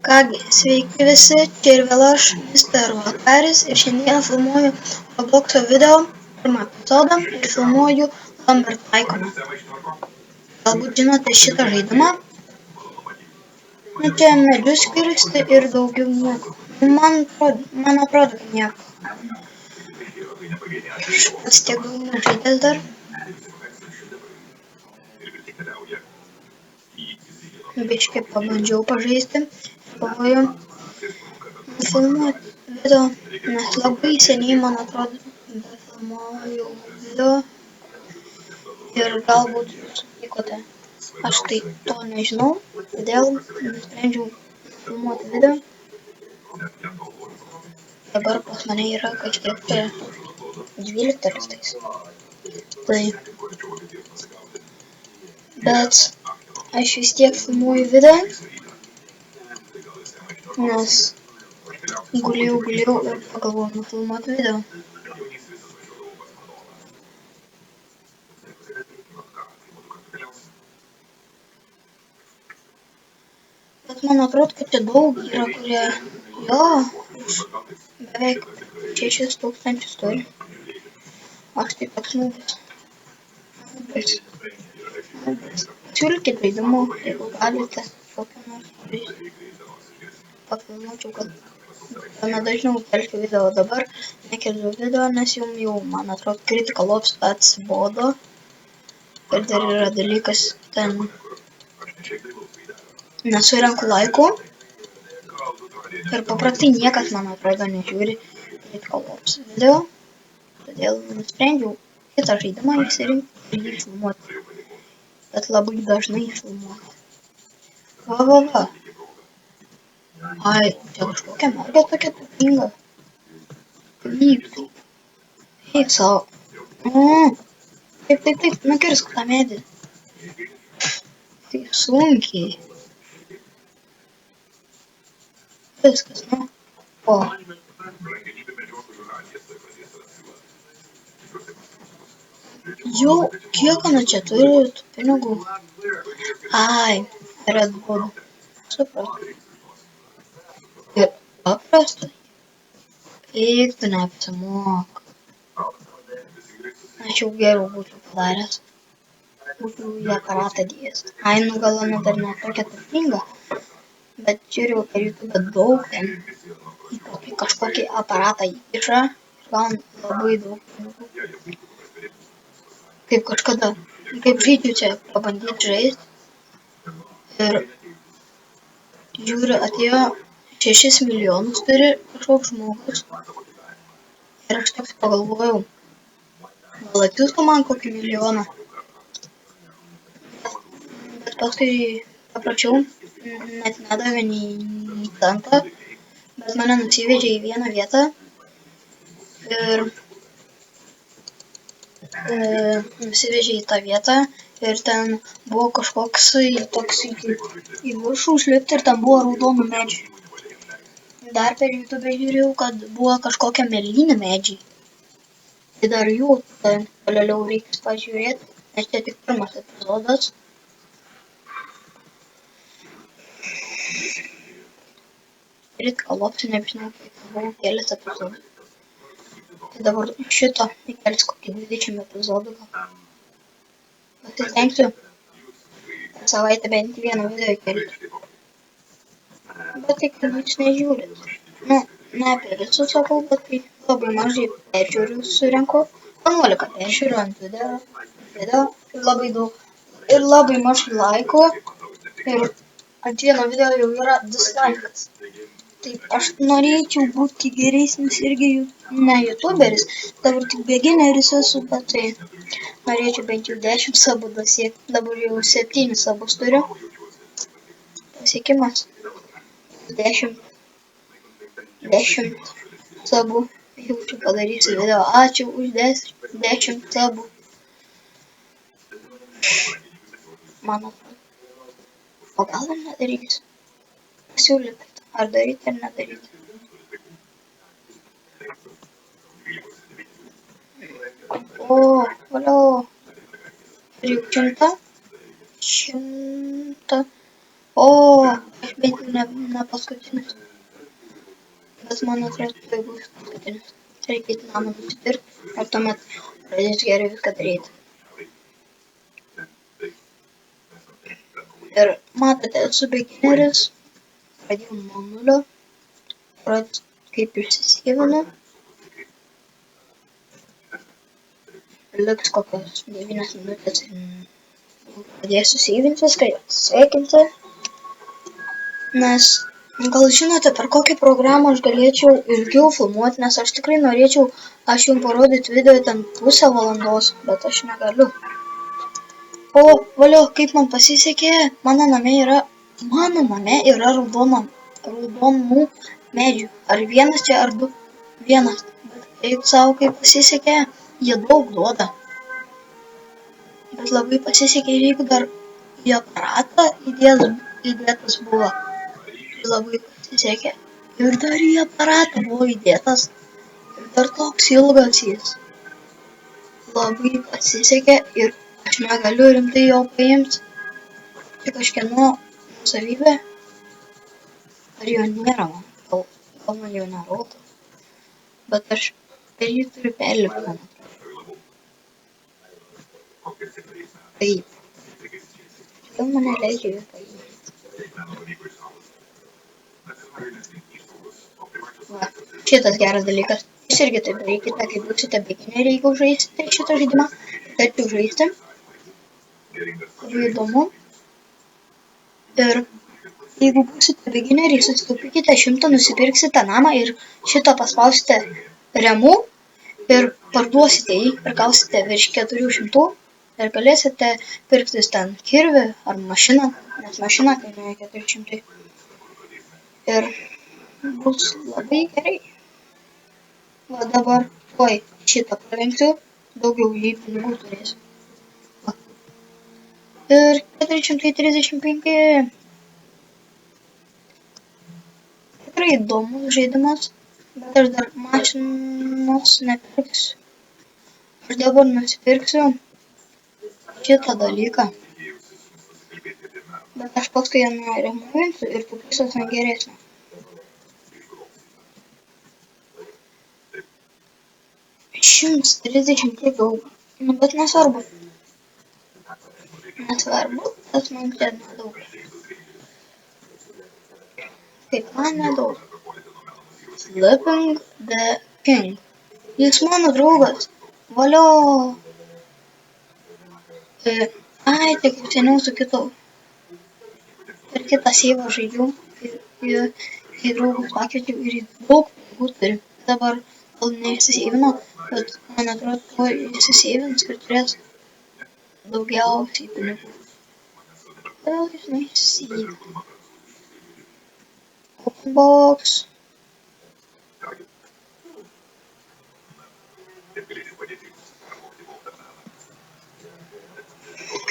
Kągi, sveiki visi, čia ir vėl aš, Mr. Vakaris, ir šiandien filmuoju Robloxo video pirmą epizodą ir filmuoju Lambert taikomą. Galbūt žinote šitą žaidimą? Nu, čia medžius kirsti ir daugiau nieko. Man atrodo, kad nieko. Aš pats tiek daug nežaidęs dar. Biškai pabandžiau pažaisti. Galvoju filmuoti video, nes labai seniai, man atrodo, filmuoju video ir galbūt jūs supykote. Aš tai to nežinau, todėl nusprendžiau filmuoti video. Dabar pas mane yra kažkiek 12 listais. Tai, bet aš vis tiek filmuoju video, nes gulėjau ir pagalvojau nufilmuoti video. Bet man atrodo, kad čia daug yra, kurie už beveik 6000 turi. Aš tai toks nubis. Siūlykit žaidimų, jeigu galite kokią nors žaisti. Pafilmuočiau, kad gana dažniau kelčiau video, dabar nekeliu video, nes jums jau, man atrodo, Critical Ops atsibodo. Ir dar yra dalykas, ten nesurenku laikų. Ir paprastai niekas, man atrodo, nežiūri Critical Ops video. Todėl nusprendžiau kitą žaidimą išsirinkti ir jį filmuoti. Bet labai dažnai filmuoti. Va. Ai, čia kažkokia merga tokia turtinga. Eik savo. Taip, nukirsk tą medį. Tai sunkiai. Viskas, nu. O. Jau, kiek ana čia turi tų pinigų? Ai, Red Bull. Supratau. Ir paprastai. Eik, tu neapsimok. Aš jau geriau būčiau padaręs. Būčiau į aparatą dėjęs. Ai, nu gal ana dar ne tokia turtinga. Bet žiūrėjau per YouTube daug ten. Į kažkokį aparatą įkiša. Ir gauna labai daug pinigų. Kaip kažkada, kaip žaidžiu čia pabandyti žaisti. Ir žiūriu, atėjo 6 milijonus turi kažkoks žmogus. Ir aš toks pagalvojau, gal atsiųstų man kokį milijoną. Bet paskui paprašiau, net nedavė nei centą, bet mane nusivežė į vieną vietą. Ir nusivežė į tą vietą ir ten buvo kažkoks toks į viršų užlipti ir ten buvo raudonų medžiai. Dar per YouTube žiūrėjau, kad buvo kažkokia mėlyni medžiai. Tai dar jų toliau reikia pažiūrėti, nes čia tik pirmas epizodas. Critical Ops, nežinau, kaip buvo kelis epizodus. Tai dabar šito įkelis kokį 20 epizodų gal. Pasistengsiu per savaitę bent vieną video įkelti. Bet tai, kad jūs nežiūrit. Nu, ne apie visus sakau, bet tai labai mažai peržiūrių surenku. 11 peržiūrių ant video ir labai daug. Ir labai mažai laikų. Ir ant vieno video jau yra dislaikas. Taip, aš norėčiau būti geresnis irgi ne youtuberis, dabar tik beginneris esu, bet tai norėčiau bent jau 10 sabų pasiekti, dabar jau 7 sabus turiu. Pasiekimas 10 sabų, jau čia padarysiu video, ačiū už 10 sabų. Man atrodo, o gal ir nedarysiu, pasiūlykit. Ar daryti, ar nedaryti. O, valio. Ir jau 100. O, aš bent jau ne paskutinis. Bet man atrodo, tai bus paskutinis. Reikia namą nusipirkti ir tuomet pradėti gerai viską daryti. Ir matote, esu begineris, pradėjau nuo nulio, rodys kaip išsisėvinu. Liks kokios 9 minutės ir pradėsiu sėvinti viską, sveikinti. Nes gal žinote, per kokią programą aš galėčiau ilgiau filmuoti, nes aš tikrai norėčiau jums parodyti video ten pusę valandos, bet aš negaliu. O, valio, kaip man pasisekė, mano name yra raudonų medžių. Ar vienas čia, ar du? Vienas. Bet eik savo, kaip pasisekė, jie daug duoda. Bet labai pasisekė, jeigu dar į aparatą įdėtas buvo. Labai pasisekė. Ir dar į aparatą buvo įdėtas. Ir dar toks ilgas jis. Labai pasisekė ir aš negaliu rimtai jo paimti. Čia kažkieno nusavybė. Ar jo nėra man? Gal man jau nerodo. Bet aš per jį turiu perlipti, man atrodo. Taip. Gal mane leidžia jį paimti. Va, šitas geras dalykas. Jūs irgi taip darykite, kai būsite begineriai, jeigu žaisite šitą žaidimą. Taip žaisti. Labai įdomu. Ir jeigu būsite begineriai, susitaupykite 100, nusipirksite namą ir šitą paspausite remu ir parduosite jį ir gausite virš 400 ir galėsite pirktis ten kirvį ar mašiną, nes mašina kainuoja 400. Ir bus labai gerai. Va dabar, šitą pralenksiu, daugiau jį pinigų turėsiu. Va. Ir 435. Tikrai įdomus žaidimas, bet aš dar mašinos nepirksiu. Aš dabar nusipirksiu šitą dalyką. Bet aš paskui ją nuremovinsiu ir pakeisiu ant geresnio. Šimtas 30 tiek daug. Nu, bet nesvarbu. Nesvarbu, tas man čia nedaug. Kaip man nedaug. Sleeping the King. Jis mano draugas. Valio. Ai, tik seniau su kitu. Per kitą seivą žaidžiau. Į draugus pakviečiau ir į daug pinigų turiu. Dabar gal neišsiseivino, bet man atrodo, tuo išsiseivins ir turės daugiausiai pinigų. Gal jis neišsiseivino. Open box.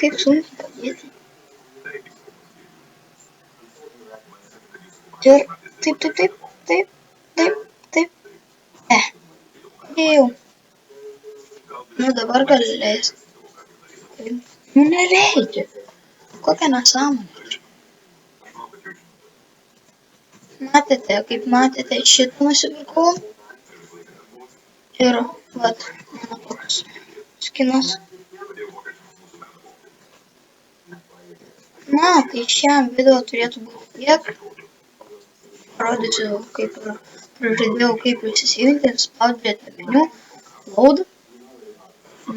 Kaip sunkiai padėti. Ir taip. Jau. Nu dabar gal leis. Nu neleidžia. Kokia nesąmonė. Matėte, kaip matėte, šitą nusipirkau. Ir vat, mano toks skinas. Na, tai šiam video turėtų būti tiek. Parodysiu, kaip pražaidėjau, kaip įsiseivinti, spaudžiate meniu, load,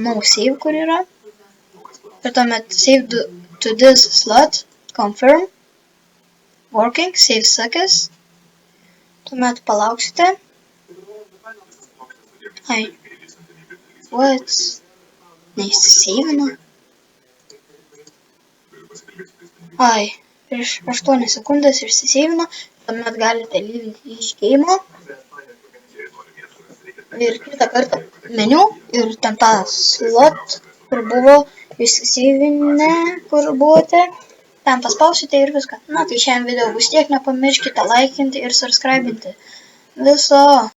no save, kur yra. Ir tuomet save to this slot, confirm, working, save suckers. Tuomet palauksite. Ai, what? Neįsiseivino. Ai, prieš 8 sekundės išsiseivino. Tuomet galite lyvinti iš geimo. Ir kitą kartą meniu. Ir ten tą slot, kur buvo išsiseivinę, kur buvote. Ten paspausite ir viską. Na, tai šiam video bus tiek. Nepamirškite laikinti ir subscribinti. Viso.